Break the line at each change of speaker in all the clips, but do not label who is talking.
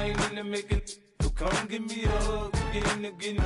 ain't into making. So come give me a hug, again.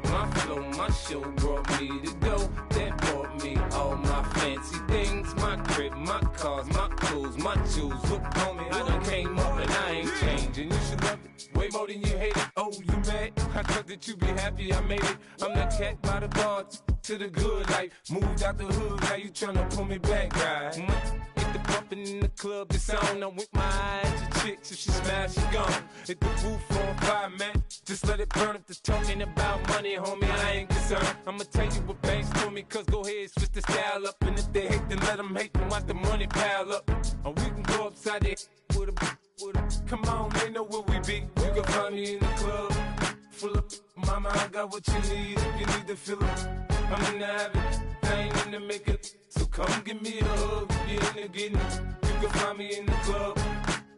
My flow, my show brought me to go. That brought me all my fancy things. My crib, my cars, my clothes, my jewels. Look, homie, I done came up and I ain't changing. You should love it way more than you hate it. Oh, you mad? I thought that you be happy I made it. I'm that cat by the bar to the good life. Moved out the hood, now you tryna pull me back, right? Hit the bumpin' in the club, it's on. I'm with my eyes to chicks. If she smash, she gone. Hit the roof on fire, man. Just let it burn. If they're talking about money, homie, I ain't concerned. I'ma tell you what banks told me, cause go ahead, switch the style up. And if they hate, then let them hate, then watch the money pile up. Or we can go upside there with a. Come on, they know where we be. You can find me in the club, full of. Mama, I got what you need if you need to fill it. I'm in the habit, I ain't in the making. So come give me a hug, if you're in the getting. You can find me in the club,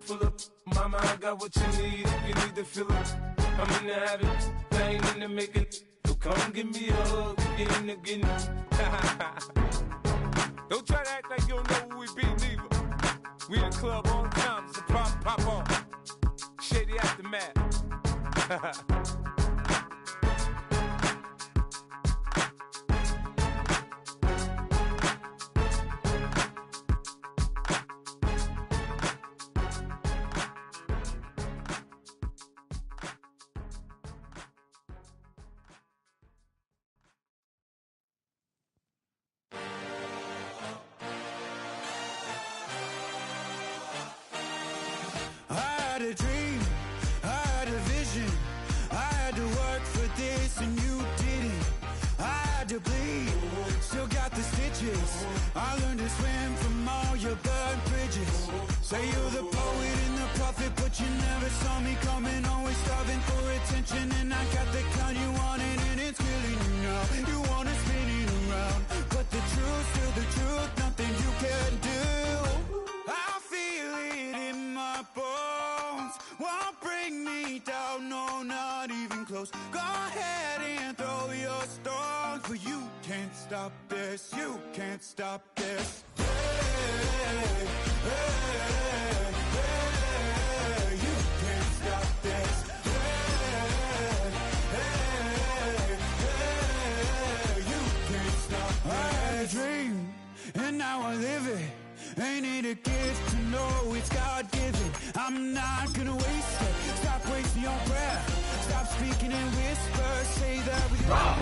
full of. Mama, I got what you need if you need to fill it. I'm in the habit, I ain't in the making. So come give me a hug, if you're in the getting. Don't try to act like you don't know who we be, neither. We in the club all the time, it's a problem, pop on. Shady Aftermath.
I learned to swim from all your burnt bridges. Say you're the poet and the prophet, but you never saw me coming. Always starving for attention, and I got the kind you wanted, and it's killing you now. You wanna spin it around, but the truth's still the truth. Nothing you can do. I feel it in my bones. Won't bring me down, no, not even close. Go ahead and throw your stones, but you can't stop this. You can't stop this. Hey, hey, hey, you can't stop this. Hey, hey, hey, you can't stop this. I had a dream, and now I live it. Ain't it a gift to know it's God-given? I'm not gonna waste it. Stop wasting your breath. Stop speaking in whispers. Say that with rock.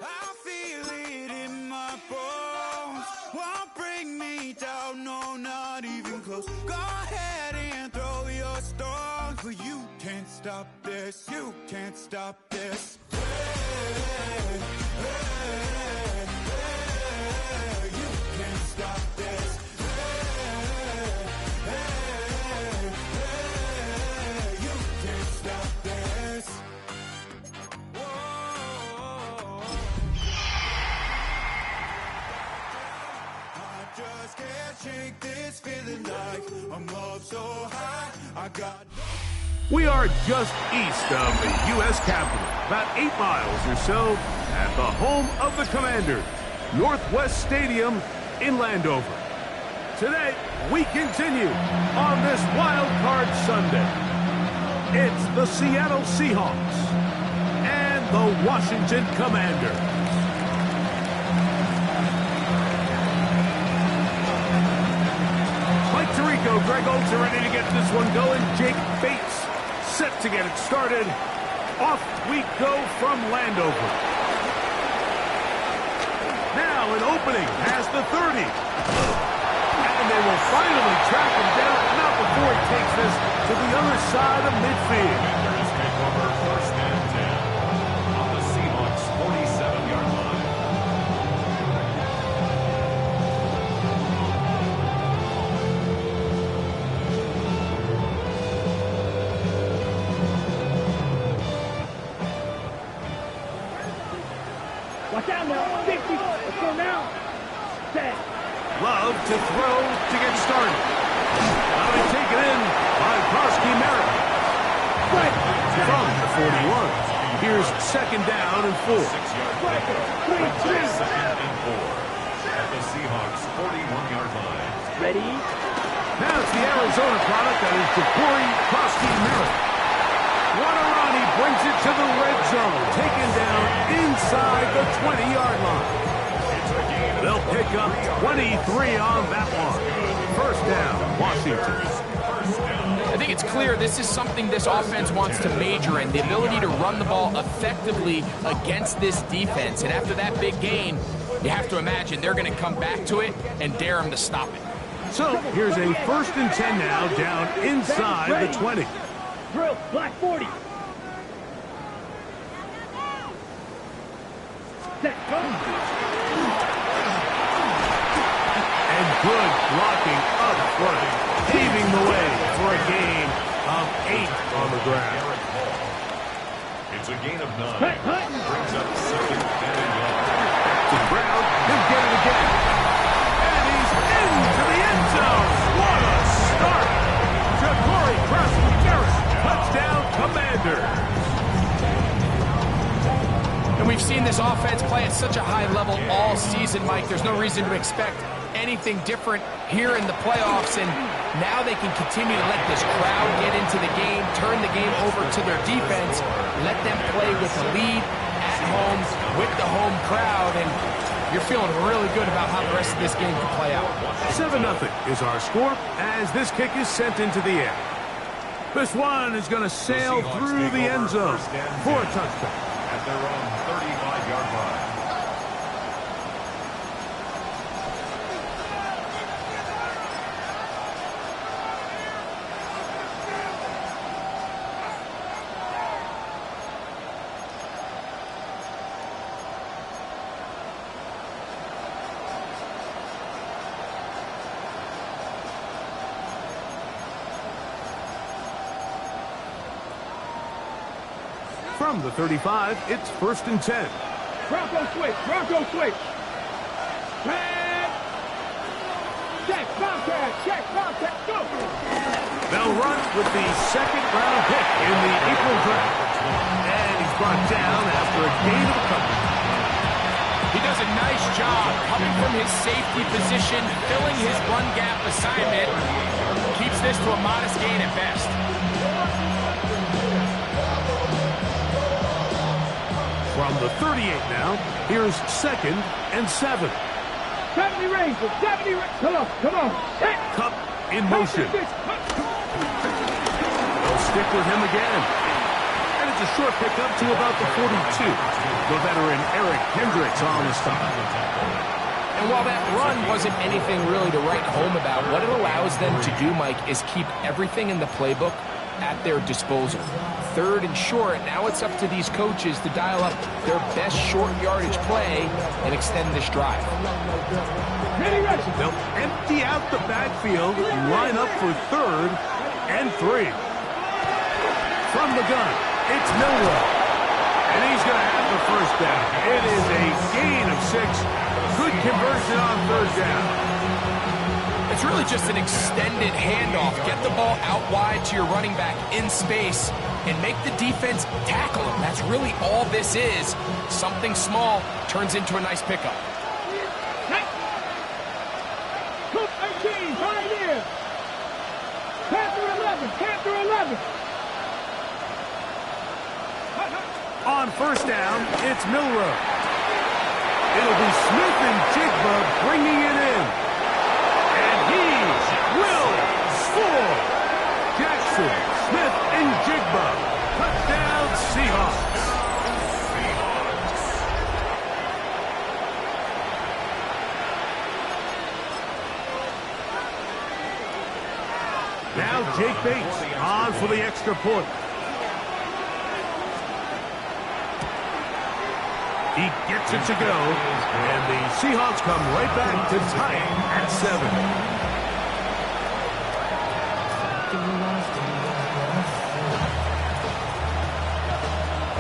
I feel it in my bones. Won't bring me down, no, not even close. Go ahead and throw your stones, but you can't stop this. You can't stop this. Hey, hey, hey, you can't stop this. Hey, hey, hey, you can't stop this. Whoa. I just can't shake this feeling like I'm up so high. I got.
We are just east of the U.S. Capitol, about 8 miles or so, at the home of the Commanders, Northwest Stadium in Landover. Today, we continue on this Wild Card Sunday. It's the Seattle Seahawks and the Washington Commanders. Mike Tirico, Greg Olds are ready to get this one going. Jake Bates set to get it started. Off we go from Landover. Now an opening has the 30. And they will finally track him down, not before he takes this to the other side of midfield.
Commanders take over first and 10 on the Seahawks' 47-yard line.
Watch out now, 50, let's go now. 10.
Love to throw to get started. Now they take it in by Koski Merritt. From the 41. Here's second down and 4.
6-yard second and 4 at the Seahawks' 41-yard line.
Ready?
Now it's the Arizona product That is Ja'Cory Krosky-Merritt. Guarani brings it to the red zone, taken down inside the 20-yard line. They'll pick up 23 on that one. First down, Washington.
I think it's clear this is something this offense wants to major in, the ability to run the ball effectively against this defense. And after that big gain, you have to imagine they're going to come back to it and dare them to stop it.
So here's a 1st and 10 now, down inside the 20.
Drill, black 40. Set, go.
And good blocking up front, paving the way for a gain of 8 on the ground.
It's a gain of 9.
Hey, hey.
Brings up 2nd and 11.
To Brown, he'll get it again. And he's into the end zone. What a start. Ja'Cory Krosky-Merritt, touchdown Commanders.
And we've seen this offense play at such a high level all season, Mike. There's no reason to expect anything different here in the playoffs, and now they can continue to let this crowd get into the game, turn the game over to their defense, let them play with the lead at home with the home crowd, and you're feeling really good about how the rest of this game can play out.
7-0 is our score as this kick is sent into the air. This one is going to sail through the end zone for a touchdown.
At their own 35-yard line.
From the 35, it's 1st and 10.
Bronco switch, Bronco switch. Check, Bobcat, go.
They'll run with the 2nd-round pick in the April draft. And he's brought down after a gain of a couple.
He does a nice job coming from his safety position, filling his run gap assignment, keeps this to a modest gain at best.
From the 38 now, here's 2nd and 7.
70 Rangers, 70 Rangers. Come on. Set.
Kupp in motion. They'll stick with him again. And it's a short pickup to about the 42. The veteran Eric Kendricks on the stop.
And while that run wasn't anything really to write home about, what it allows them to do, Mike, is keep everything in the playbook at their disposal. 3rd and short, now it's up to these coaches to dial up their best short yardage play and extend this drive.
They'll empty out the backfield, line up for 3rd and 3. From the gun, it's Milroe. And he's going to have the 1st down. It is a gain of 6. Good conversion on 3rd down.
It's really just an extended handoff. Get the ball out wide to your running back in space and make the defense tackle him. That's really all this is. Something small turns into a nice pickup.
Coop 18, Pioneer. Panther 11.
On 1st down, it's Milroe. It'll be Smith and Jigba bringing it in. And he will score. Jackson, Smith, and Jigba. Touchdown, Seahawks. Now Jake Bates on for the extra point. He gets it to go, and the Seahawks come right back to tie it at 7.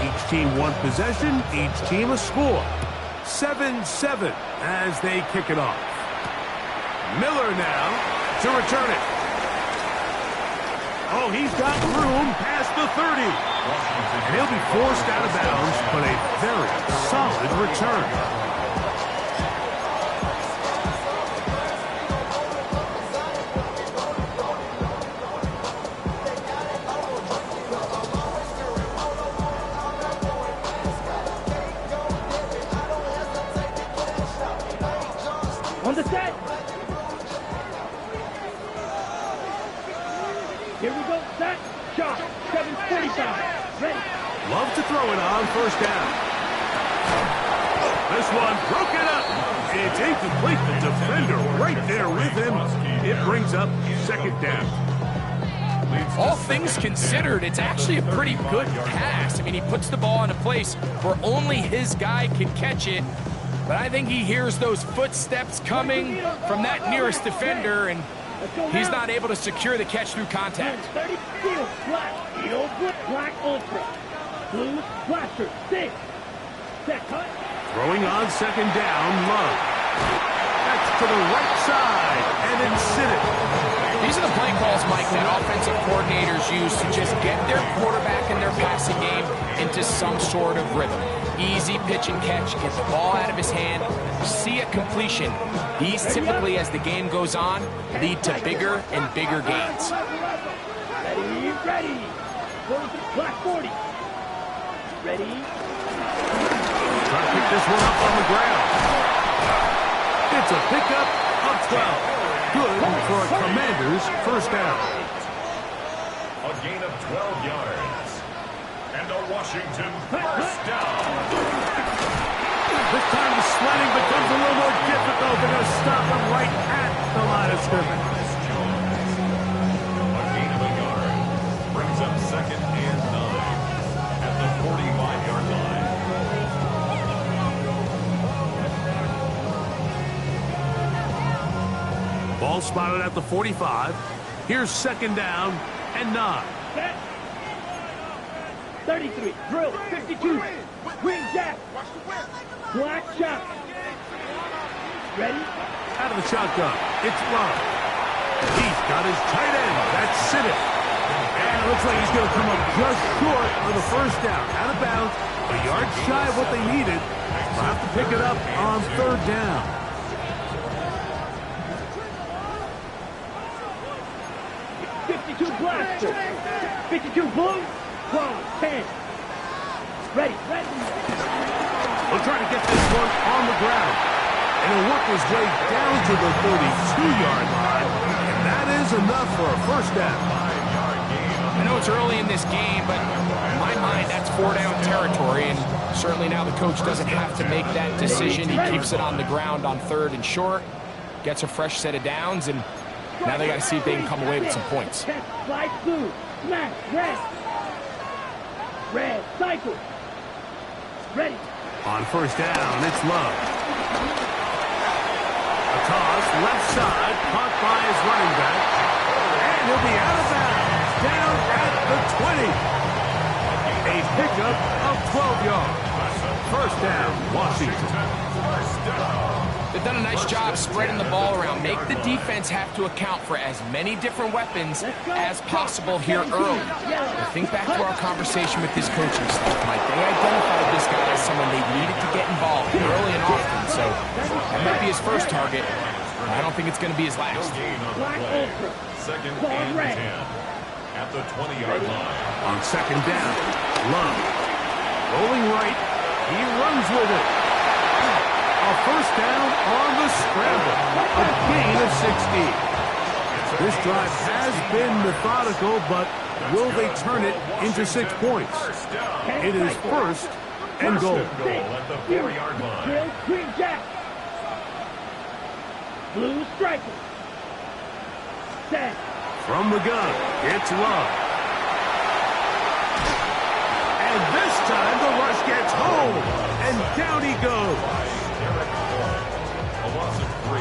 Each team one possession, each team a score. 7-7 as they kick it off. Miller now to return it. Oh, he's got room past the 30. And he'll be forced out of bounds, but a very solid return.
Here we go. Set. Shot. 7:45. Ready.
Love to throw it on first down. This one broken up. It's incomplete. The defender right there with him. It brings up second down.
All things considered, it's actually a pretty good pass. I mean, he puts the ball in a place where only his guy can catch it. But I think he hears those footsteps coming from that nearest defender, and he's not able to secure the catch through contact.
30 steel, black, steel, black ultra, blue, blaster, 6. Set, cut.
Throwing on second down, Love. That's to the right side, and it's Siddick.
These are the play calls, Mike, that offensive coordinators use to just get their quarterback and their passing game into some sort of rhythm. Easy pitch and catch, get the ball out of his hand, see a completion. These typically, as the game goes on, lead to bigger and bigger gains.
Ready, ready. Black 40. Ready.
Trying to pick this one up on the ground. It's a pickup of 12. Good for a Commanders first down.
A gain of 12 yards. And a Washington first down.
This time the sledding becomes a little more difficult. They're going to stop him right at the line of scrimmage.
A gain of a yard. Brings up second and 9 at the 45-yard line.
Ball spotted at the 45. Here's second down and 9.
Set. 33. Drill. 52. Green jack. Black shot. Ready?
Out of the shotgun. It's Love. He's got his tight end. That's Siddick. And it looks like he's going to come up just short of the first down. Out of bounds. A yard shy of what they needed. They'll have to pick it up on third down.
52 blaster. 52 blue. 12. 10. Ready. Ready.
He'll try to get this one on the ground. And he'll work his way down to the 32-yard line. And that is enough for a first down.
I know it's early in this game, but in my mind, that's 4-down territory. And certainly now the coach doesn't have to make that decision. He keeps it on the ground on 3rd and short, gets a fresh set of downs, and now they got to see if they can come away with some points.
Light blue. Smash. Red. Red. Cycle. Ready.
On first down, it's Love. A toss, left side, caught by his running back. And he'll be out of bounds, down at the 20. A pickup of 12 yards. First down, Washington.
They've done a nice job spreading the ball around. Make the defense have to account for as many different weapons as possible here early. But think back to our conversation with this coaching staff, Mike. They identified this guy as someone they needed to get involved early and often. So that might be his first target. I don't think it's going to be his last.
Second and 10 at the 20-yard line.
On second down, Love. Rolling right, he runs with it. A first down on the scramble. A gain of 16. This drive has been methodical, but will they turn it into 6 points? It is first and goal.
At the 4-yard line.
Green jack. Blue striker. Set.
From the gun, it's Love. And this time the rush gets home, and down he goes.
A loss of 3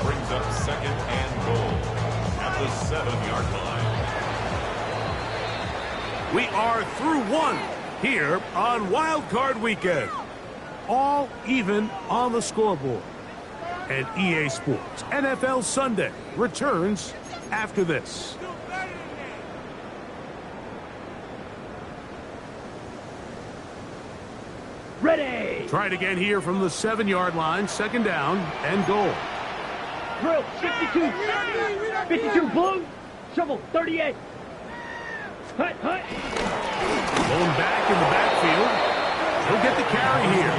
brings up second and goal at the 7-yard line.
We are through 1 here on Wild Card Weekend. All even on the scoreboard. And EA Sports NFL Sunday returns after this.
Ready.
Try it again here from the 7-yard line. Second down and goal.
Drill. 52. 52 blue. Shovel. 38. Hut.
Going back in the backfield. He'll get the carry here.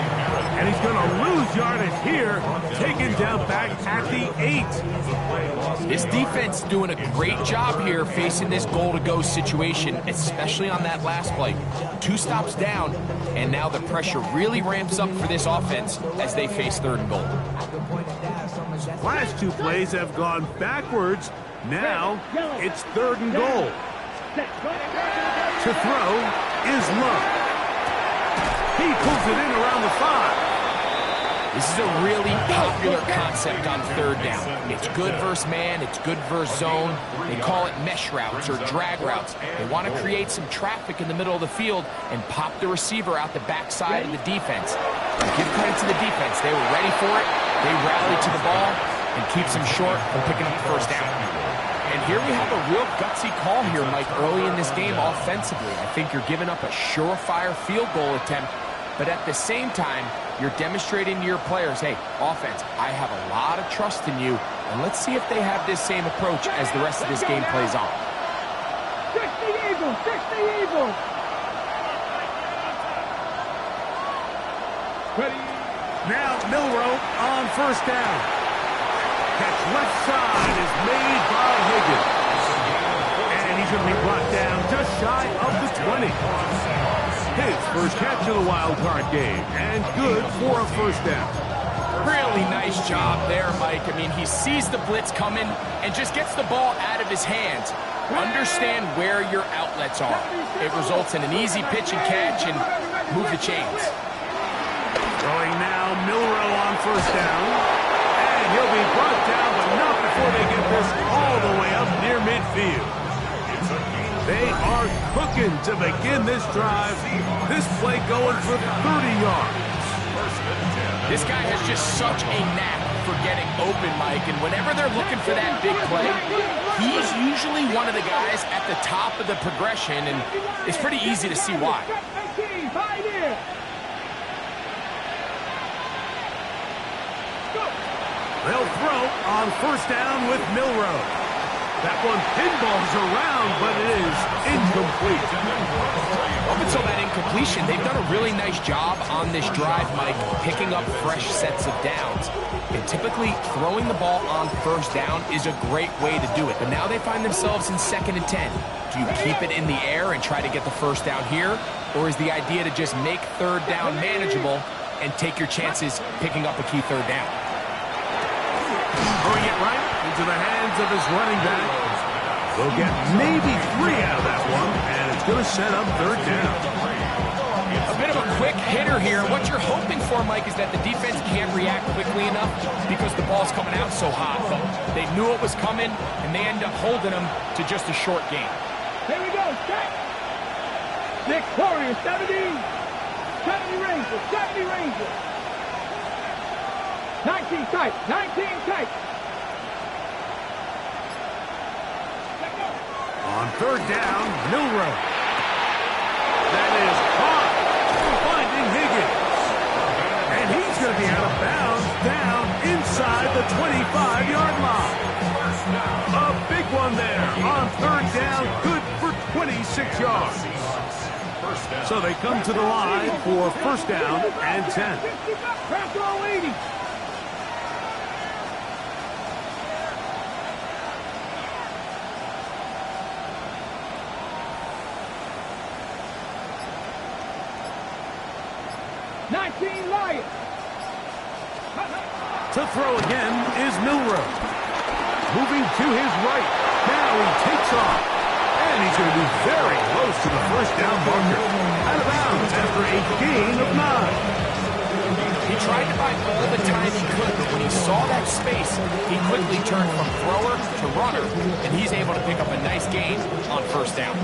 And he's going to lose yardage here, taken down back at the 8.
This defense doing a great job here facing this goal-to-go situation, especially on that last play. 2 stops down, and now the pressure really ramps up for this offense as they face 3rd and goal.
Last 2 plays have gone backwards. Now it's 3rd and goal. To throw is Love. He pulls it in around the 5.
This is a really popular concept on 3rd down. It's good versus man, it's good versus zone. They call it mesh routes or drag routes. They want to create some traffic in the middle of the field and pop the receiver out the backside of the defense. Give credit to the defense. They were ready for it. They rallied to the ball and keeps them short from picking up the 1st down. And here we have a real gutsy call here, Mike, early in this game offensively. I think you're giving up a surefire field goal attempt, but at the same time, you're demonstrating to your players, hey, offense, I have a lot of trust in you, and let's see if they have this same approach as the rest of this game plays on.
Fix the Eagles! Fix the Eagles!
Ready? Now Milroe on 1st down. Catch left side is made by Higgins. And he's going to be brought down just shy of the 20. His first catch of the wild card game, and good for a 1st down.
Really nice job there, Mike. I mean, he sees the blitz coming and just gets the ball out of his hands. Understand where your outlets are. It results in an easy pitch and catch and move the chains.
Throwing now, Milroe on 1st down. And he'll be brought down, but not before they get this all the way up near midfield. They are cooking to begin this drive. This play going for 30 yards.
This guy has just such a knack for getting open, Mike, and whenever they're looking for that big play, he's usually one of the guys at the top of the progression, and it's pretty easy to see why.
They'll throw on 1st down with Milroe. That one pinballs around, but it is incomplete.
Up until that incompletion, they've done a really nice job on this drive, Mike, picking up fresh sets of downs. And typically, throwing the ball on 1st down is a great way to do it. But now they find themselves in 2nd and 10. Do you keep it in the air and try to get the 1st down here? Or is the idea to just make 3rd down manageable and take your chances picking up a key 3rd down?
Throwing it right into the hands of his running back. They'll get maybe 3 out of that one, and it's going to set up 3rd down.
A bit of a quick hitter here. What you're hoping for, Mike, is that the defense can't react quickly enough because the ball's coming out so hot. But they knew it was coming, and they end up holding them to just a short game.
Here we go, set! Victoria, 70 Rangers, 70 Rangers. 19 tight, 19 tight.
On 3rd down, Milroe. That is caught, finding Higgins. And he's going to be out of bounds, down inside the 25-yard line. A big one there on 3rd down, good for 26 yards. So they come to the line for 1st down and 10.
Crack all 80.
To throw again is Milroe. Moving to his right. Now he takes off. And he's going to be very close to the 1st down marker. Out of bounds after a gain of 9.
He tried to buy all the time he could, but when he saw that space, he quickly turned from thrower to runner, and he's able to pick up a nice gain on 1st down.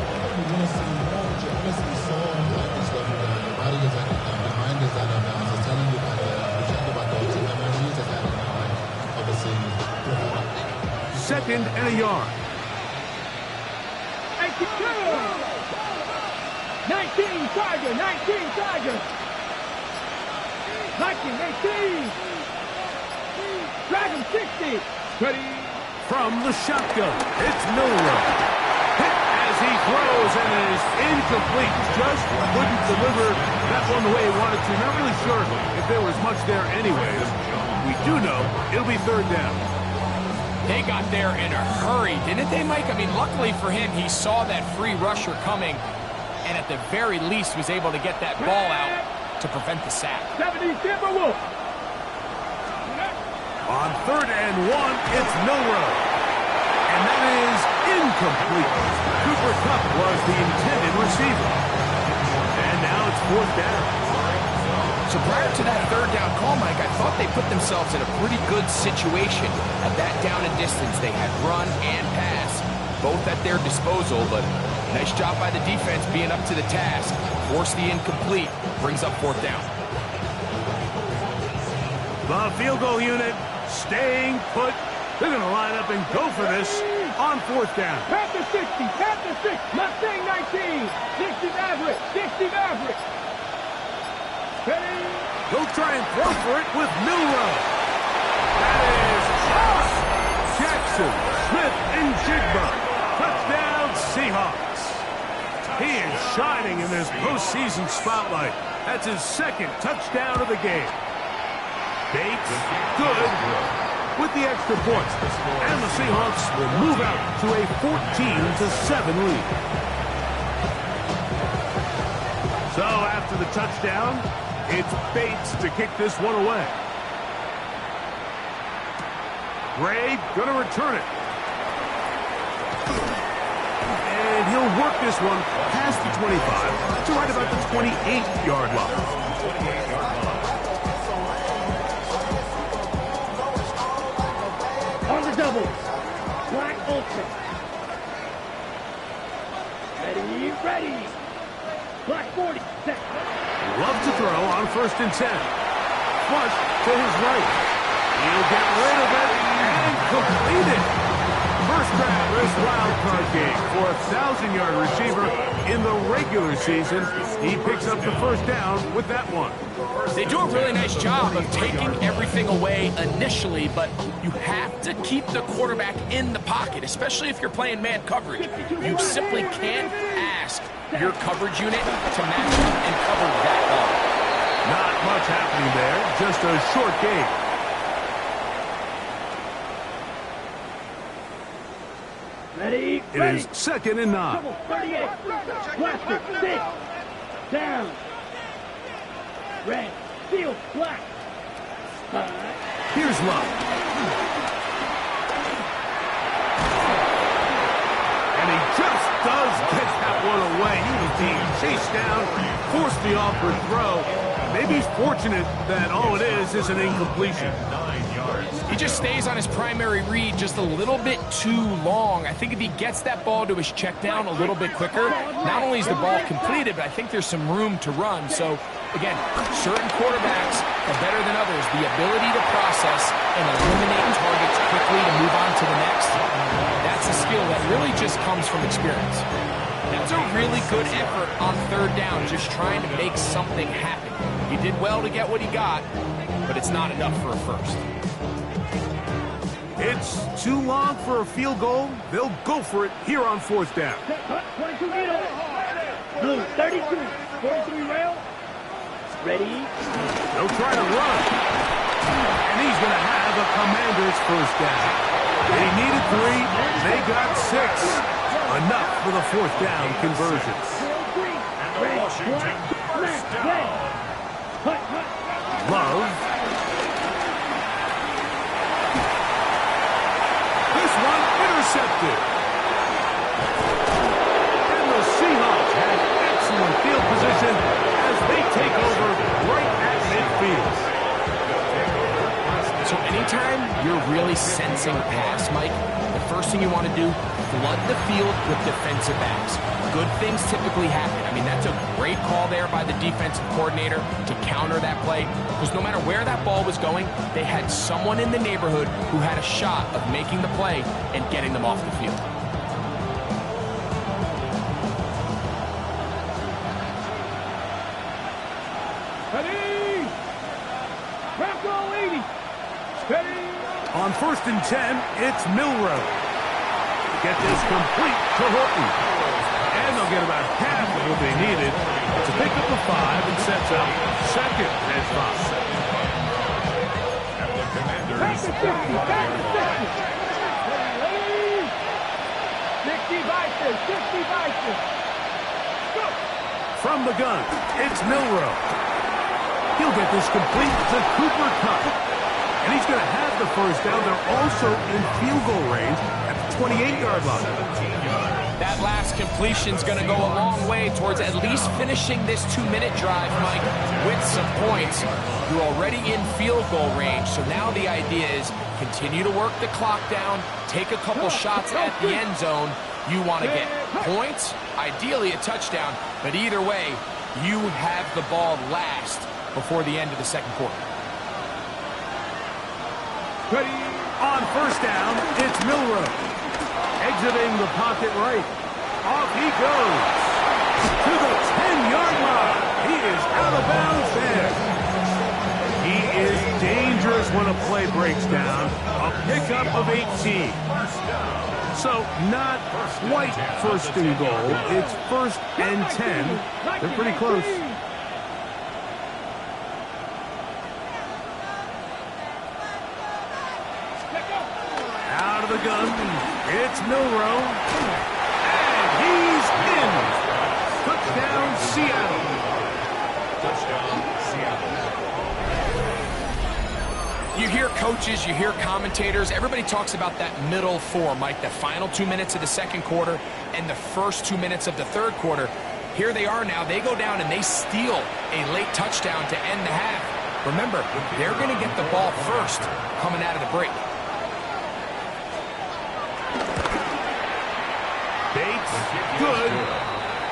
Second and a yard.
19 Tiger, 19 Tiger. 19, 18. Dragon 60.
Ready from the shotgun. It's Milroe. Hit as he throws, and it is incomplete. Just couldn't deliver that one the way he wanted to. Not really sure if there was much there anyways. We do know it'll be third down.
They got there in a hurry, didn't they, Mike? I mean, luckily for him, he saw that free rusher coming and at the very least was able to get that ball out to prevent the sack.
70 Timberwolves.
On 3rd and 1, it's Milroe. And that is incomplete. Cooper Kupp was the intended receiver. And now it's 4th down.
So prior to that 3rd down call, Mike, I thought they put themselves in a pretty good situation at that down and distance. They had run and pass, both at their disposal, but nice job by the defense being up to the task. Force the incomplete, brings up 4th down.
The field goal unit staying put. They're going to line up and go for this on 4th down.
Pat the 60, pat the 6, Mustang 19. 60 Maverick, 60 Maverick. Ready?
He'll try and throw for it with Milroe. That is us. Jackson, Smith, and Jigba. Touchdown, Seahawks. He is shining in this postseason spotlight. That's his 2nd touchdown of the game. Bates, good, with the extra point. And the Seahawks will move out to a 14-7 lead. So after the touchdown, it's Bates to kick this one away. Gray going to return it. And he'll work this one past the 25 to right about the 28-yard line.
On the double. Black Ultra. Ready, ready. Black 40, set.
Love to throw on 1st and 10. Flush to his right. He'll get rid of it and complete it. First grab this wild card game for a 1,000-yard receiver in the regular season. He picks up the 1st down with that one.
They do a really nice job of taking everything away initially, but you have to keep the quarterback in the pocket, especially if you're playing man coverage. You simply can't ask your coverage unit to match up and cover that ball.
Not much happening there, just a short game.
Ready,
It
ready.
is 2nd and 9.
Double, 38. Blaster, 6. Down. Red, field, black.
Here's Love. And he just does get that one away. He was being chased down, forced the awkward throw. Maybe he's fortunate that all it is an incompletion.
9 yards.
He just stays on his primary read just a little bit too long. I think if he gets that ball to his check down a little bit quicker, not only is the ball completed, but I think there's some room to run. So, again, certain quarterbacks are better than others. The ability to process and eliminate targets quickly to move on to the next, that's a skill that really just comes from experience. That's a really good effort on 3rd down, just trying to make something happen. He did well to get what he got, but it's not enough for a first.
It's too long for a field goal. They'll go for it here on 4th down.
22 meter. Blue, 32. 43 rail. Ready.
They'll try to run. And he's going to have a Commanders 1st down. They needed 3. They got 6. Enough for the 4th down conversion.
Red, black, black, red. Hut, hut.
Love. This one intercepted. And the Seahawks have excellent field position as they take over right at midfield.
So anytime you're really sensing pass, Mike, the first thing you want to do, flood the field with defensive backs. Good things typically happen. I mean, that's a great call there by the defensive coordinator to counter that play, because no matter where that ball was going, they had someone in the neighborhood who had a shot of making the play and getting them off the field.
Ready. Bronco 80. Ready.
On 1st and 10, it's Milroe. Get this complete to Horton. And the they'll get about half of what they needed to pick up the 5 and sets up second and 5.
And the Commanders
Back to 60, back to 60. 60 Bison, 60 Bison. Go.
From the gun, it's Milroe. He'll get this complete to Cooper Kupp. And he's going to have the first down. They're also in field goal range at the 28-yard line.
That last completion's going to go a long way towards at least finishing this 2-minute drive, Mike, with some points. You're already in field goal range, so now the idea is continue to work the clock down, take a couple shots at the end zone. You want to get points, ideally a touchdown, but either way, you have the ball last before the end of the second quarter.
Ready? On first down, it's Milroe. Exiting the pocket right. Off he goes. To the 10-yard line. He is out of bounds there. He is dangerous when a play breaks down. A pickup of 18. So not quite first and goal. It's first and 10. They're pretty close. Out of the gun, it's Milroe, and he's in. Touchdown, Seattle.
Touchdown, Seattle.
You hear coaches, you hear commentators, everybody talks about that middle four, Mike, the final 2 minutes of the second quarter and the first 2 minutes of the third quarter. Here they are now. They go down and they steal a late touchdown to end the half. Remember, they're going to get the ball first coming out of the break.
Bates, good,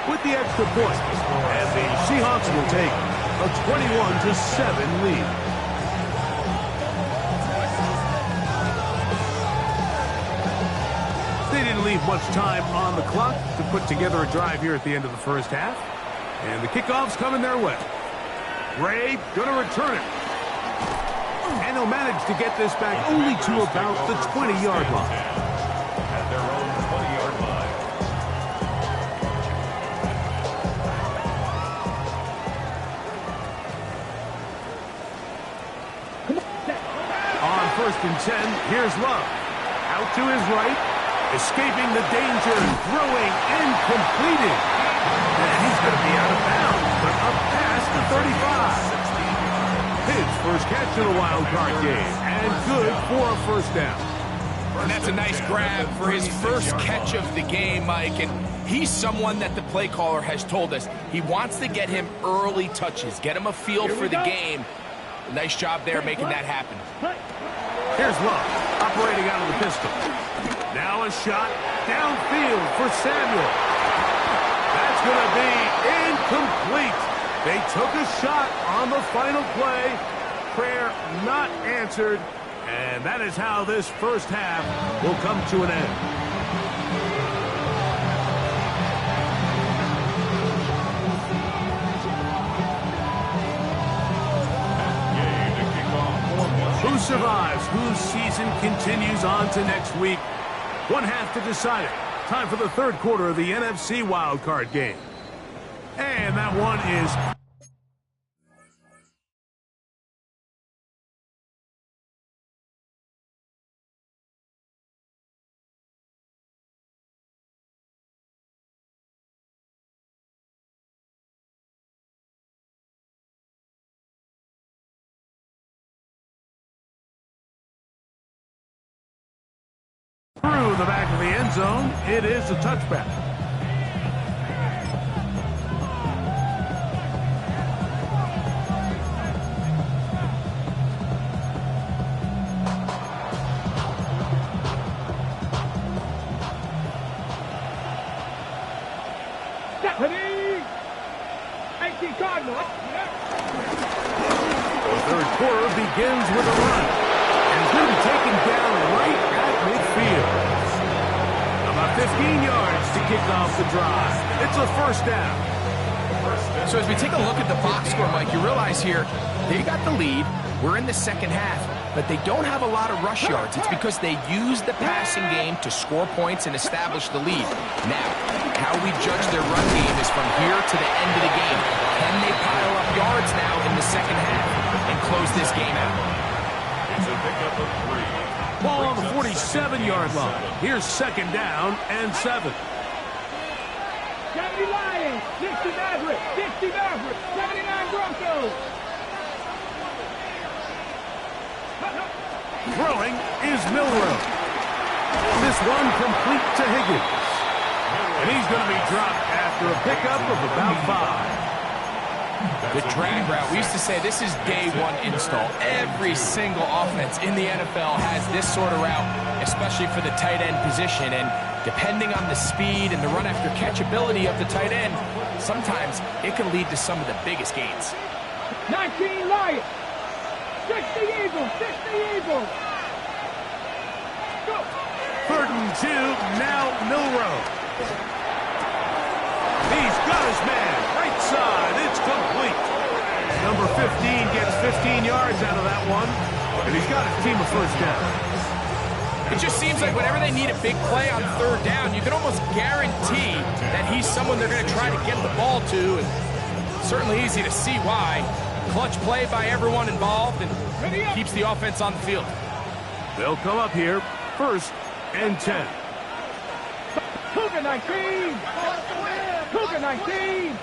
with the extra point. And the Seahawks will take a 21-7 lead. They didn't leave much time on the clock to put together a drive here at the end of the first half. And the kickoff's coming their way. Ray gonna return it. And he'll manage to get this back only to about the 20-yard line.
At their own 20-yard line.
On first and 10, here's Love. Out to his right, escaping the danger, throwing and completing. And he's going to be out of bounds, but up past the 35. His first catch in the wild card game, and good for a first down.
And that's a nice grab for his first catch of the game, Mike. And he's someone that the play caller has told us he wants to get him early touches, get him a feel for the game. Nice job there making that happen.
Here's Love, operating out of the pistol. Now a shot downfield for Samuel. That's going to be incomplete. They took a shot on the final play. Prayer not answered. And that is how this first half will come to an end. Who survives? Whose season continues on to next week? One half to decide it. Time for the third quarter of the NFC wildcard game. And that one is... through the back of the end zone. It is a touchback.
Stephanie! 18 Cardinals.
The third quarter begins with a run. And it's going to be taken down right at midfield. About 15 yards to kick off the drive. It's a first down.
So as we take a look at the box score, Mike, you realize here they got the lead. We're in the second half, but they don't have a lot of rush yards. It's because they use the passing game to score points and establish the lead. Now, how we judge their run here to the end of the game. Can they pile up yards now in the second half and close this game out?
It's a pickup of 3.
Ball on the 47-yard line. Here's second down and 7.
70 Lions, 60 Mavericks, 60 Mavericks, 79 Broncos.
Throwing is Milroe. This one complete to Higgins. And he's going to be dropped after a pickup of about 5.
The drag route, we used to say this is day one install. Every single offense in the NFL has this sort of route, especially for the tight end position. And depending on the speed and the run after catch ability of the tight end, sometimes it can lead to some of the biggest gains.
19 Lions, 60 Eagles, 60 Eagles. Go.
3rd and 2, now Milroe. He's got his man, right side, it's complete. Number 15 gets 15 yards out of that one, and he's got his team a first down.
It just seems like whenever they need a big play on 3rd down, you can almost guarantee that he's someone they're going to try to get the ball to, and certainly easy to see why. Clutch play by everyone involved, and keeps the offense on the field.
They'll come up here, 1st and 10.
Cougar 19. Cougar 19.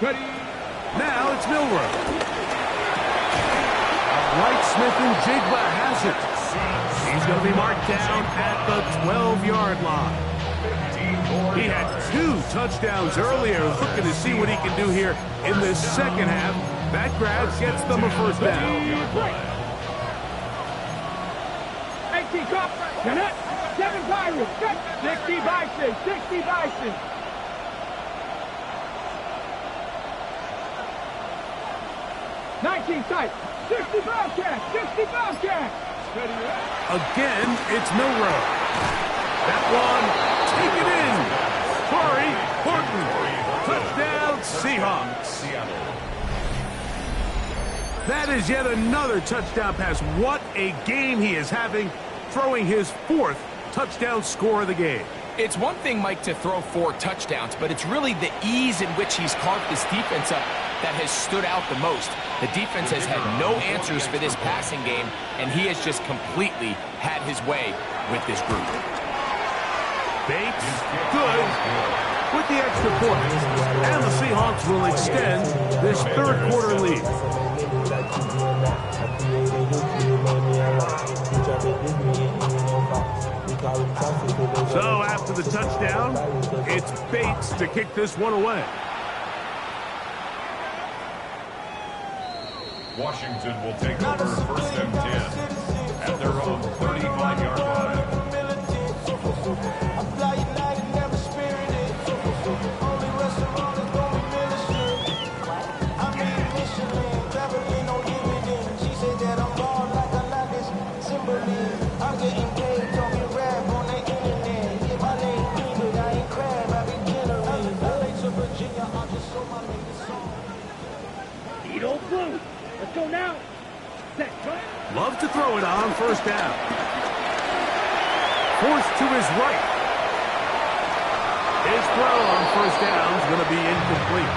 Ready.
Now it's Milroe. Right, Smith and Jigba has it. He's going to be marked down at the 12-yard line. He had 2 touchdowns earlier. Looking to see what he can do here in this second half. That grab gets them a first down.
18 Cup. 7 Pirates. 60 Bison. 60 Bison. '19 Tight. 60 Bobcats. 60 Bobcats.
Again, it's Milroe. That one, take it in. Corey Horton. Touchdown, Seahawks. That is yet another touchdown pass. What a game he is having, throwing his 4th touchdown score of the game.
It's one thing, Mike, to throw 4 touchdowns, but it's really the ease in which he's carved this defense up that has stood out the most. The defense has had no answers for this passing game, and he has just completely had his way with this group.
Bates, good, with the extra point. And the Seahawks will extend this 3rd quarter lead. So after the touchdown, it's Bates to kick this one away.
Washington will take over 1st and 10 at their own 35-yard line.
Let's go now. Set.
Love to throw it on 1st down. Forced to his right. His throw on 1st down is going to be incomplete.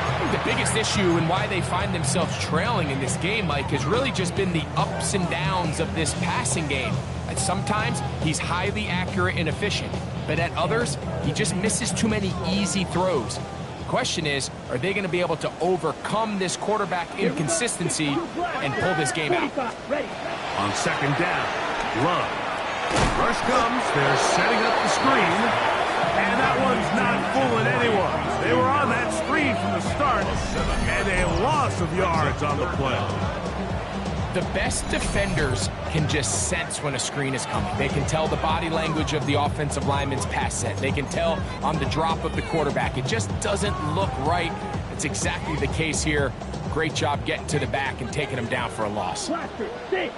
I think the biggest issue and why they find themselves trailing in this game, Mike, has really just been the ups and downs of this passing game. And sometimes he's highly accurate and efficient, but at others, he just misses too many easy throws. The question is, are they going to be able to overcome this quarterback inconsistency and pull this game out?
On 2nd down, Love. Rush comes, they're setting up the screen, and that one's not fooling anyone. They were on that screen from the start, and a loss of yards on the play.
The best defenders can just sense when a screen is coming. They can tell the body language of the offensive lineman's pass set. They can tell on the drop of the quarterback. It just doesn't look right. It's exactly the case here. Great job getting to the back and taking him down for a loss.
Blaster, 6.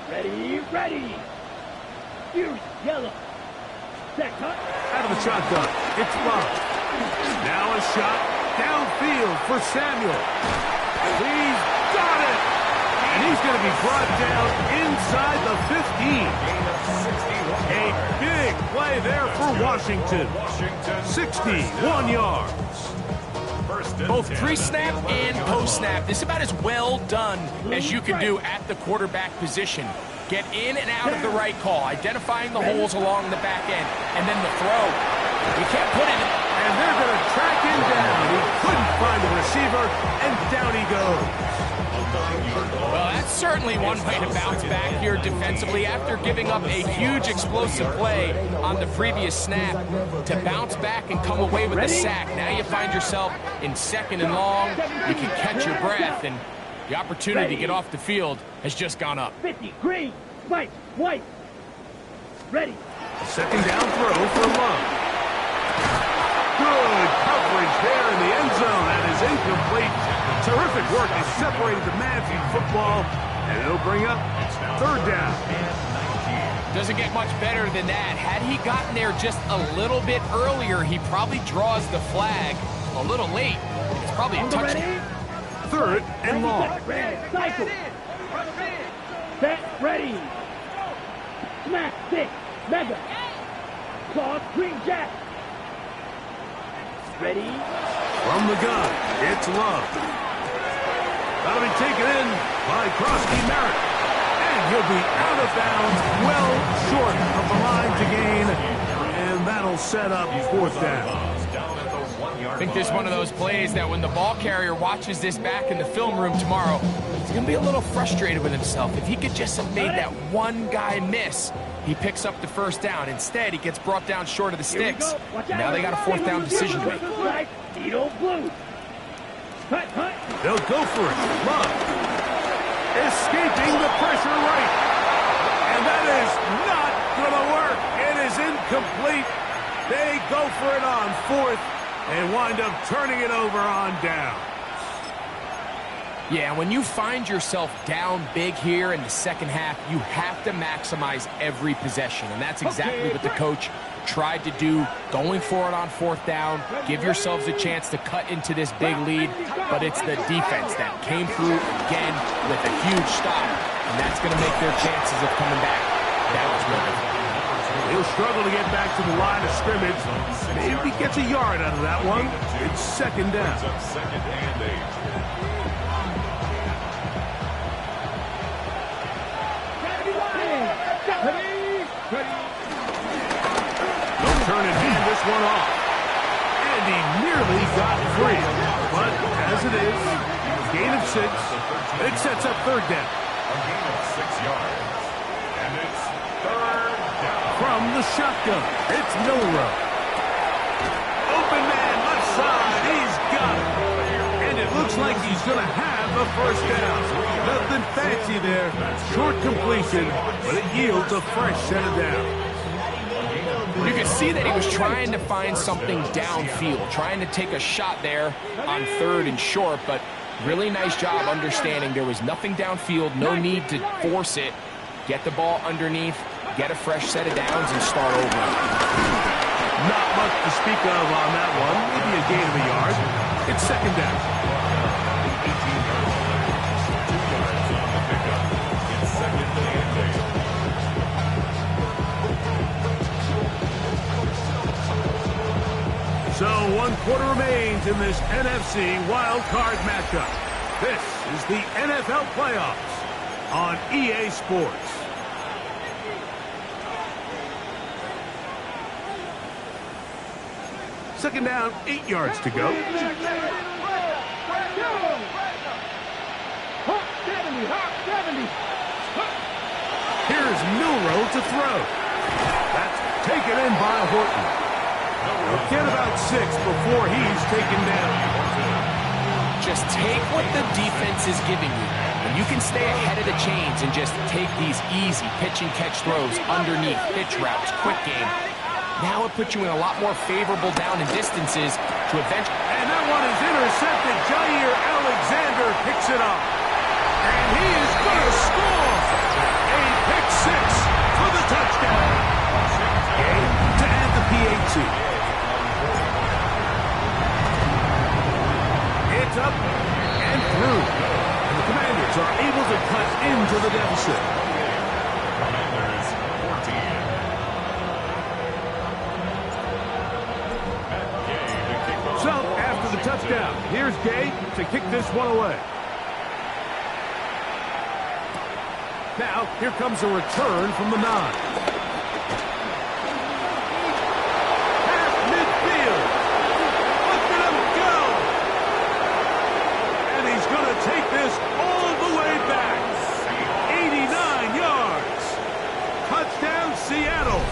Ready, ready. Fuse, yellow. Set, cut.
Out of the shotgun, it's Love. Now a shot downfield for Samuel. He's got it! And he's going to be brought down inside the 15. A big play there for Washington. 61 yards.
Both pre-snap and post-snap. This is about as well done as you can do at the quarterback position. Get in and out of the right call, identifying the holes along the back end, and then the throw. You can't put it in.
And they're going to track him down. He couldn't find the receiver, and down he goes.
Well, that's certainly one way to bounce back here defensively after giving up a huge explosive play on the previous snap. To bounce back and come away with a sack. Now you find yourself in second and long. You can catch your breath, and the opportunity to get off the field has just gone up.
50, green, white, white. Ready.
A second down throw for Love. Good coverage there in the end zone. That is incomplete. Terrific work. They separated the man from football, and it'll bring up third down.
Doesn't get much better than that. Had he gotten there just a little bit earlier, he probably draws the flag a little late. It's probably a touchdown.
Third and long.
Ready. Cycle. Set. Ready. Smack. Stick. Mega. Claw. Green jack. Ready.
From the gun, it's Love. That'll be taken in by Krosky Merritt. And he'll be out of bounds, well short of the line to gain. And that'll set up fourth down.
I think this is one of those plays that when the ball carrier watches this back in the film room tomorrow, he's going to be a little frustrated with himself. If he could just have made that one guy miss, he picks up the first down. Instead, he gets brought down short of the sticks. Now they got a fourth down decision to make.
They'll go for it. Love escaping the pressure right. And that is not going to work. It is incomplete. They go for it on fourth and wind up turning it over on down.
Yeah, when you find yourself down big here in the second half, you have to maximize every possession. And that's exactly what the coach tried to do, going for it on fourth down. Give yourselves a chance to cut into this big lead. But it's the defense that came through again with a huge stop. And that's going to make their chances of coming back that much more difficult.
He'll struggle to get back to the line of scrimmage. Maybe he gets a yard out of that one. It's second down.
Second and 8.
They'll turn and hand this one off. And he nearly got free. But as it is, gain of 6. It sets up third down.
A gain of 6 yards. And it's third down.
From the shotgun, it's Milroe. Open man, left side, he's got it. And it looks like he's going to have the first down. Nothing fancy there. Short completion, but it yields a fresh set of downs.
You can see that he was trying to find something downfield, trying to take a shot there on third and short, but really nice job understanding there was nothing downfield, no need to force it. Get the ball underneath, get a fresh set of downs, and start over.
Not much to speak of on that one. Maybe a gain of a yard. It's second down. So 1 quarter remains in this NFC Wild Card matchup. This is the NFL Playoffs on EA Sports. Second down, 8 yards to go. Here's Milroe to throw. That's taken in by Horton. He'll get about 6 before he's taken down.
Just take what the defense is giving you. And you can stay ahead of the chains and just take these easy pitch and catch throws underneath, pitch routes, quick game. Now it puts you in a lot more favorable down and distances to eventually...
And that one is intercepted. Jair Alexander picks it up. And he is going to score. A pick 6 for the touchdown. Game to add the PAT. It's up and through. And the Commanders are able to cut to the deficit.
Commanders 14. Matt Gay to kick off.
So, after the touchdown, here's Gay to kick this one away. Now, here comes a return from the 9. Past midfield. Look at him go. And he's going to take this all the way back. 89 yards. Touchdown, Seattle.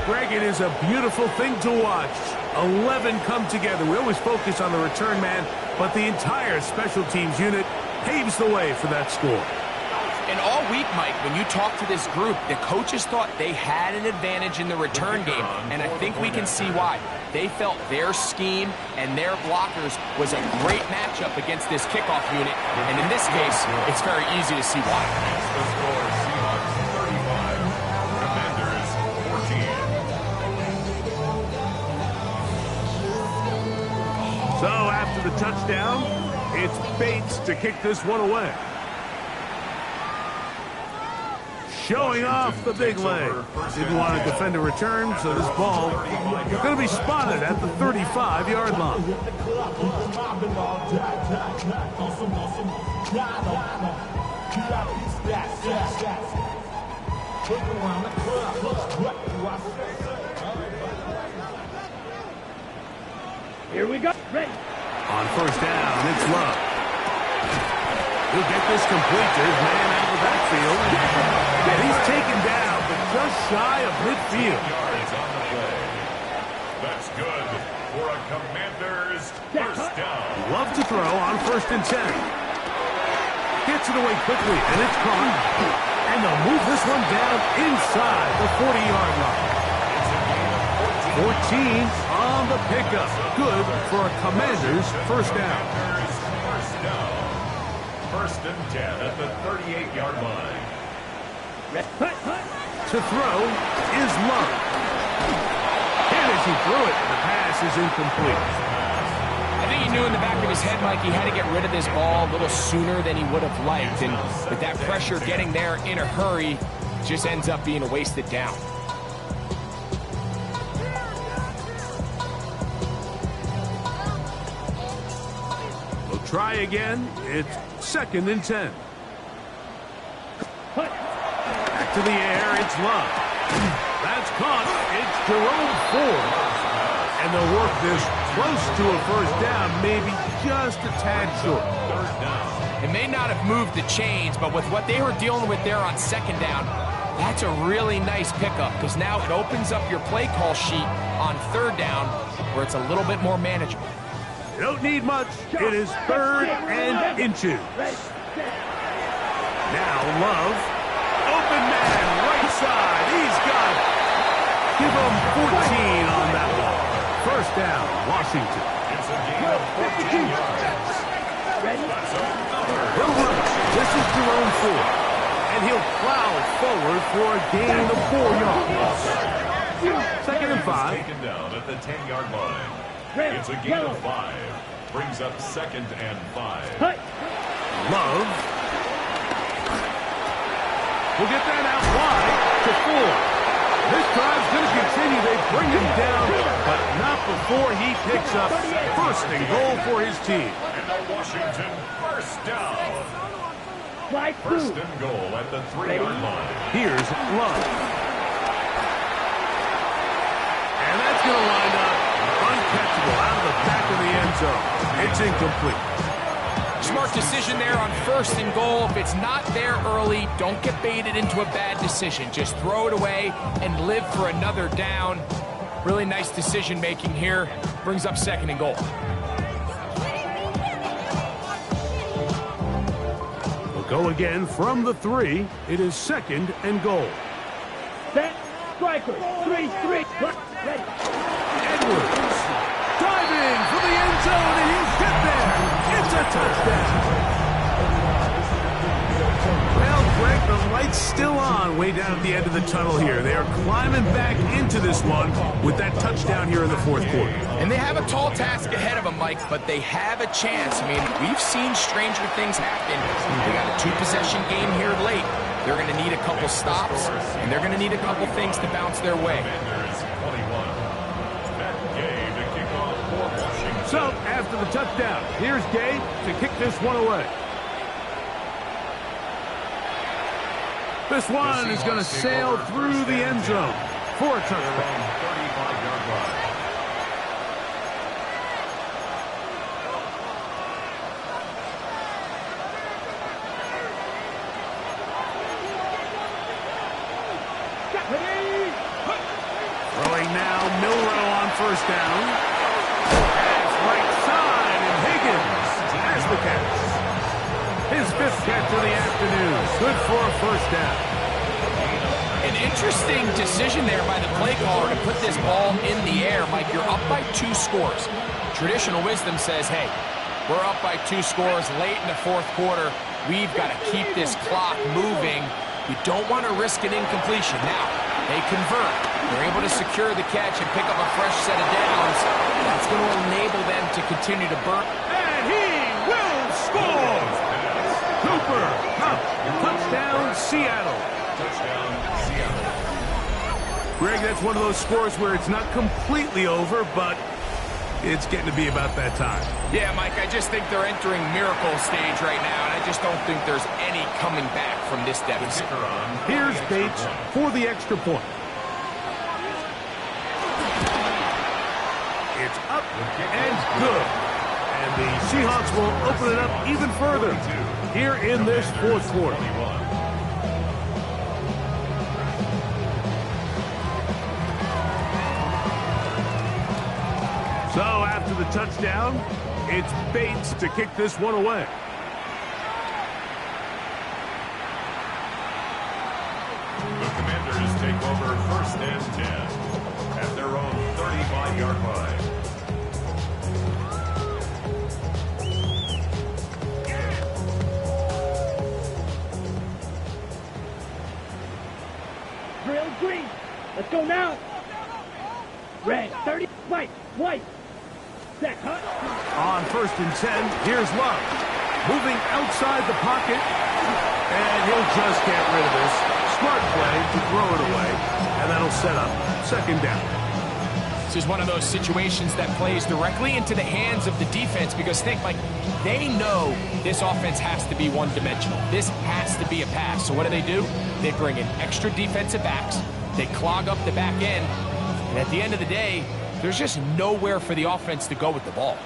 Greg, it is a beautiful thing to watch. 11 come together. We always focus on the return man, but the entire special teams unit paves the way for that score.
And all week, Mike, when you talk to this group, the coaches thought they had an advantage in the return game, and I think we can see why. They felt their scheme and their blockers was a great matchup against this kickoff unit, and in this case, it's very easy to see why.
The score, Seahawks 35, Commanders 14.
So after the touchdown, it's Bates to kick this one away. Showing off the big leg. Didn't want to defend a return, so this ball is going to be spotted at the 35-yard line.
Here we go. Ready.
On first down, it's Love. He'll get this complete to his man out of the backfield. And he's taken down, but just shy of midfield.
Yards on the play. That's good for a Commanders first down.
Love to throw on first and 10. Gets it away quickly, and it's caught. And they'll move this one down inside the 40-yard line. 14 on the pickup. Good for a Commanders first down.
First down. First and 10 at the 38-yard line.
To throw is Love. And as he threw it, the pass is incomplete.
I think he knew in the back of his head, Mike, he had to get rid of this ball a little sooner than he would have liked. And with that pressure getting there in a hurry, just ends up being a wasted down.
We'll try again. It's second and 10. Back to the air, it's Love. That's caught. It's Jerome Ford. And they'll work this close to a first down, maybe just a tad short.
Third down.
It may not have moved the chains, but with what they were dealing with there on second down, that's a really nice pickup because now it opens up your play call sheet on third down where it's a little bit more manageable.
You don't need much. It is third and inches. Now Love. Open man, right side. He's got it. Give him 14 on that one. First down, Washington.
It's a gain of 14 yards.
He'll rush. This is Jerome Ford. And he'll plow forward for a gain of 4 yards. Second and 5.
Taken down at the 10-yard line. It's a gain of 5. Brings up second and 5.
Love. We'll get that out wide to Ford. This drive's going to continue. They bring him down, but not before he picks up first and goal for his team.
And a Washington first down. First and goal at the 3-yard line.
Here's Love. And that's going to line up uncatchable out of the back of the end zone. It's incomplete.
Smart decision there on first and goal. If it's not there early, don't get baited into a bad decision. Just throw it away and live for another down. Really nice decision making here. Brings up second and goal.
We'll go again from the 3. It is second and goal.
Set. Striker. 3-3. Ready.
Edwards diving for the end zone, and he'll get there. It's a touchdown. Well, Greg, the light's still on way down at the end of the tunnel here. They are climbing back into this one with that touchdown here in the fourth quarter.
And they have a tall task ahead of them, Mike, but they have a chance. I mean, we've seen stranger things happen. They got a two-possession game here late. They're going to need a couple stops, and they're going to need a couple things to bounce their way.
So, after the touchdown, here's Gabe to kick this one away. This one is going to sail through the end zone for a touchdown. Throwing now, Milroe on first down. That's right side, and Higgins has the catch. His fifth catch of the afternoon. Good for a first down.
An interesting decision there by the play caller to put this ball in the air. Mike, you're up by 2 scores. Traditional wisdom says, hey, we're up by 2 scores late in the fourth quarter. We've got to keep this clock moving. You don't want to risk an incompletion. Now, they convert. They're able to secure the catch and pick up a fresh set of downs. That's going to enable them to continue to burn.
And he will score! Cooper Kupp, touchdown Seattle.
Touchdown, Seattle.
Greg, that's one of those scores where it's not completely over, but it's getting to be about that time.
Yeah, Mike, I just think they're entering miracle stage right now, and I just don't think there's any coming back from this deficit.
Here's Bates for the extra point. It's up and good. And the Seahawks will open it up even further here in this fourth quarter. So after the touchdown, it's Bates to kick this one away.
The Commanders take over first and 10 at their own 35-yard line.
Drill green. Let's go now. Red, 30, white. Set, huh?
On first and 10, here's Love. Moving outside the pocket, and he'll just get rid of this. Smart play to throw it away, and that'll set up second down.
This is one of those situations that plays directly into the hands of the defense because think, Mike, they know this offense has to be one-dimensional. This has to be a pass. So what do? They bring in extra defensive backs. They clog up the back end. And at the end of the day, there's just nowhere for the offense to go with the ball.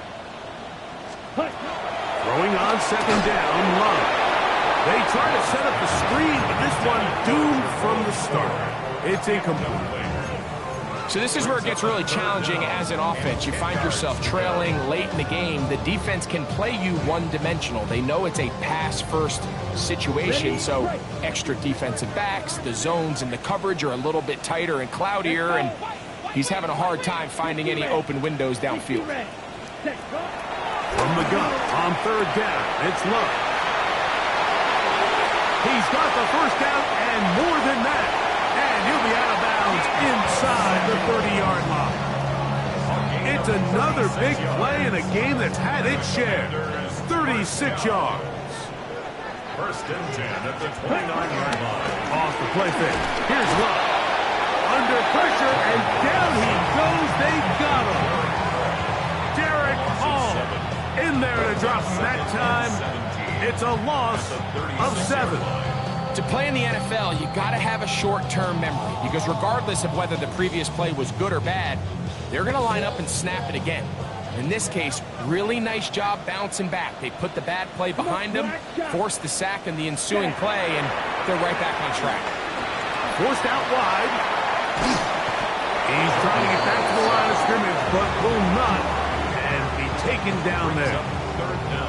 Throwing on second down, Love. They try to set up the screen, but this one doomed from the start. It's incomplete.
So this is where it gets really challenging as an offense. You find yourself trailing late in the game. The defense can play you one-dimensional. They know it's a pass-first situation, so extra defensive backs, the zones and the coverage are a little bit tighter and cloudier, and he's having a hard time finding any open windows downfield.
From the gun, on third down, it's Love. He's got the first down and more than that. And he'll be out of bounds inside the 30-yard line. It's another big play in a game that's had its share. 36 yards.
First and 10 at the 29-yard line.
Off the play fake. Here's Love. Under pressure, and down he goes. They got him. Derek Hall in there to drop him that time. It's a loss of 7.
To play in the NFL, you got to have a short-term memory because regardless of whether the previous play was good or bad, they're going to line up and snap it again. In this case, really nice job bouncing back. They put the bad play behind them, forced the sack in the ensuing play, and they're right back on track.
Forced out wide. He's trying to get back to the line of scrimmage, but will not, and be taken down there.
Third down.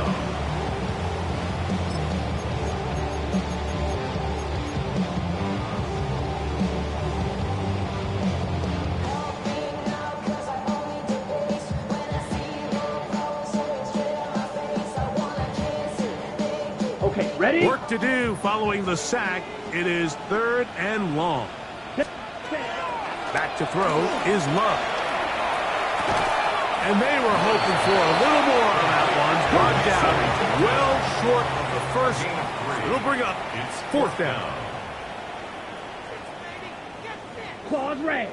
Okay, ready?
Work to do following the sack. It is 3rd and long. Back to throw is Love. And they were hoping for a little more on that one. Brought down well short of the first. It'll bring up 4th down.
Claws red.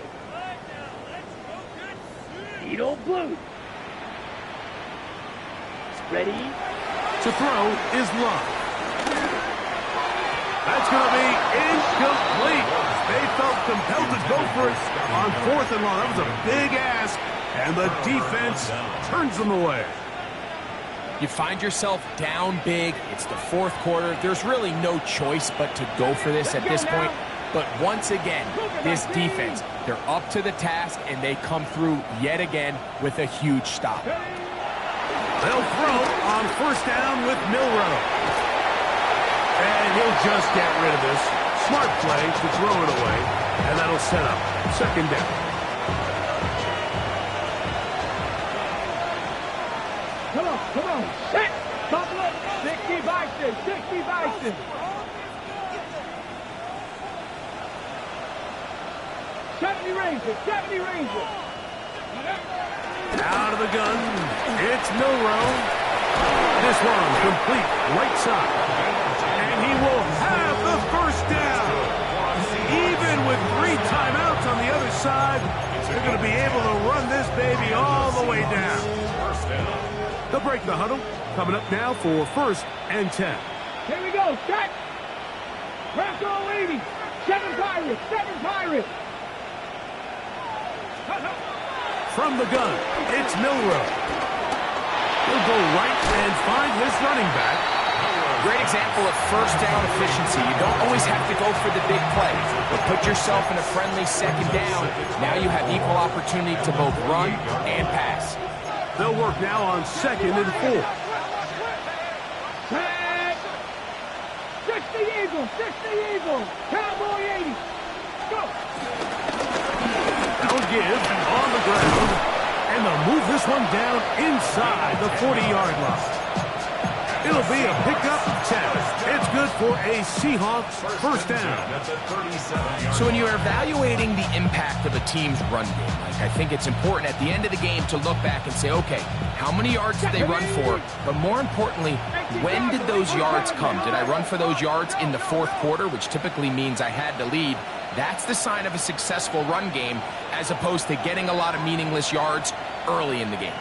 Needle blue. Ready?
To throw is Love. That's going to be incomplete. They felt compelled to go for it on 4th and long. That was a big ask, and the defense turns them away.
You find yourself down big. It's the 4th quarter. There's really no choice but to go for this at this point. But once again, this defense, they're up to the task, and they come through yet again with a huge stop.
They'll throw on 1st down with Milroe. And he'll just get rid of this. Smart play to throw it away, and that'll set up 2nd down.
Come on. Set. Bubble up. 60 Bison. 60 Bison. Seventy Rangers.
Out of the gun, it's Milroe. This one complete right side. And he will have the 1st down. Even with 3 timeouts on the other side, they're going to be able to run this baby all the way down. They'll break the huddle. Coming up now for 1st and 10.
Here we go. Set. Bronco 80. 7 Pirates.
From the gun, it's Milroe. He'll go right and find his running back.
Great example of 1st down efficiency. You don't always have to go for the big play, but put yourself in a friendly 2nd down. Now you have equal opportunity to both run and pass.
They'll work now on 2nd and 4.
Set. 60 Eagles. Cowboy 80. Go.
That'll give on the ground, and they'll move this one down inside the 40-yard line. It'll be a pickup of 10. It's good for a Seahawks 1st down.
So when you're evaluating the impact of a team's run game, I think it's important at the end of the game to look back and say, okay, how many yards did they run for? But more importantly, when did those yards come? Did I run for those yards in the 4th quarter, which typically means I had to lead? That's the sign of a successful run game, as opposed to getting a lot of meaningless yards early in the game.